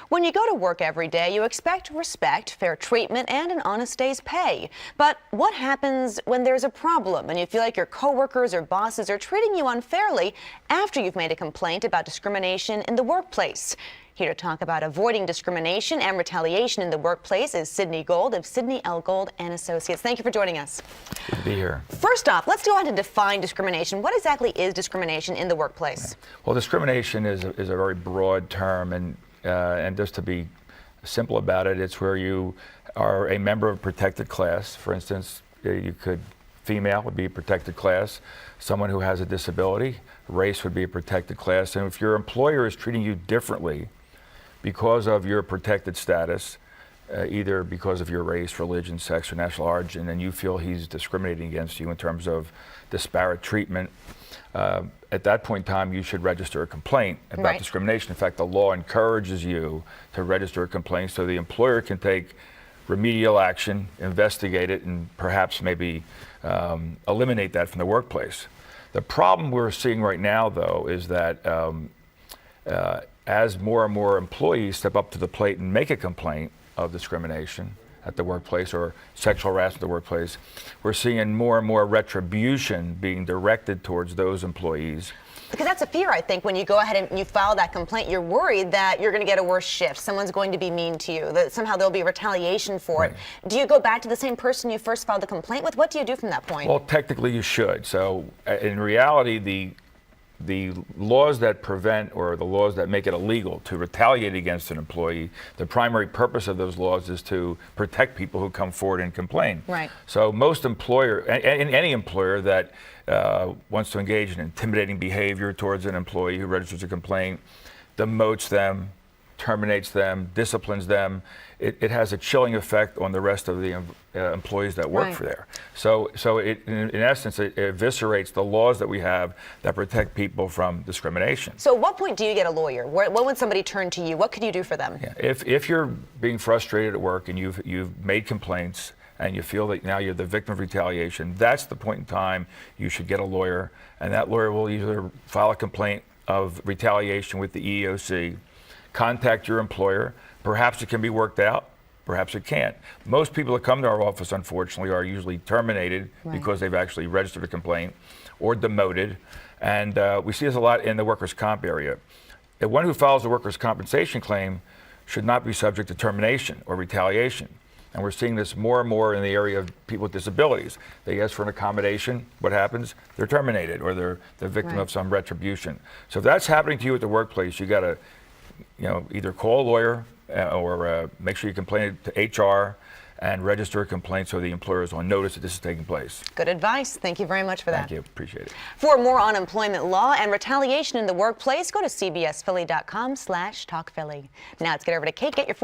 When you go to work every day, you expect respect, fair treatment, and an honest day's pay. But what happens when there's a problem and you feel like your coworkers or bosses are treating you unfairly after you've made a complaint about discrimination in the workplace? Here to talk about avoiding discrimination and retaliation in the workplace is Sidney Gold of Sidney L. Gold and Associates. Thank you for joining us. Good to be here. First off, let's go ahead and define discrimination. What exactly is discrimination in the workplace? Well, discrimination is a very broad term, and just to be simple about it, it's where you are a member of a protected class. For instance, female would be a protected class. Someone who has a disability, race would be a protected class. And if your employer is treating you differently because of your protected status, either because of your race, religion, sex, or national origin, and you feel he's discriminating against you in terms of disparate treatment, at that point in time, you should register a complaint about discrimination. In fact, the law encourages you to register a complaint so the employer can take remedial action, investigate it, and perhaps maybe eliminate that from the workplace. The problem we're seeing right now, though, is that as more and more employees step up to the plate and make a complaint of discrimination at the workplace or sexual harassment at the workplace, we're seeing more and more retribution being directed towards those employees. Because that's a fear, I think, when you go ahead and you file that complaint, you're worried that you're going to get a worse shift. Someone's going to be mean to you, that somehow there'll be retaliation for it. Do you go back to the same person you first filed the complaint with? What do you do from that point? Well, technically you should. So in reality, the laws that prevent or the laws that make it illegal to retaliate against an employee, the primary purpose of those laws is to protect people who come forward and complain. Right. So most any employer that wants to engage in intimidating behavior towards an employee who registers a complaint, demotes them, terminates them, disciplines them, it has a chilling effect on the rest of the employees that work for there. So in essence, it eviscerates the laws that we have that protect people from discrimination. So at what point do you get a lawyer? When would somebody turn to you? What could you do for them? Yeah. If you're being frustrated at work and you've made complaints and you feel that now you're the victim of retaliation, that's the point in time you should get a lawyer, and that lawyer will either file a complaint of retaliation with the EEOC, contact your employer. Perhaps it can be worked out, perhaps it can't. Most people that come to our office, unfortunately, are usually terminated because they've actually registered a complaint or demoted. And we see this a lot in the workers' comp area. The one who files a workers' compensation claim should not be subject to termination or retaliation. And we're seeing this more and more in the area of people with disabilities. They ask for an accommodation. What happens? They're terminated, or they're the victim of some retribution. So if that's happening to you at the workplace, you got to either call a lawyer or make sure you complain to HR and register a complaint so the employer is on notice that this is taking place. Good advice. Thank you very much for that. Thank you. Appreciate it. For more on employment law and retaliation in the workplace, go to cbsphilly.com/talkphilly. Now let's get over to Kate. Get your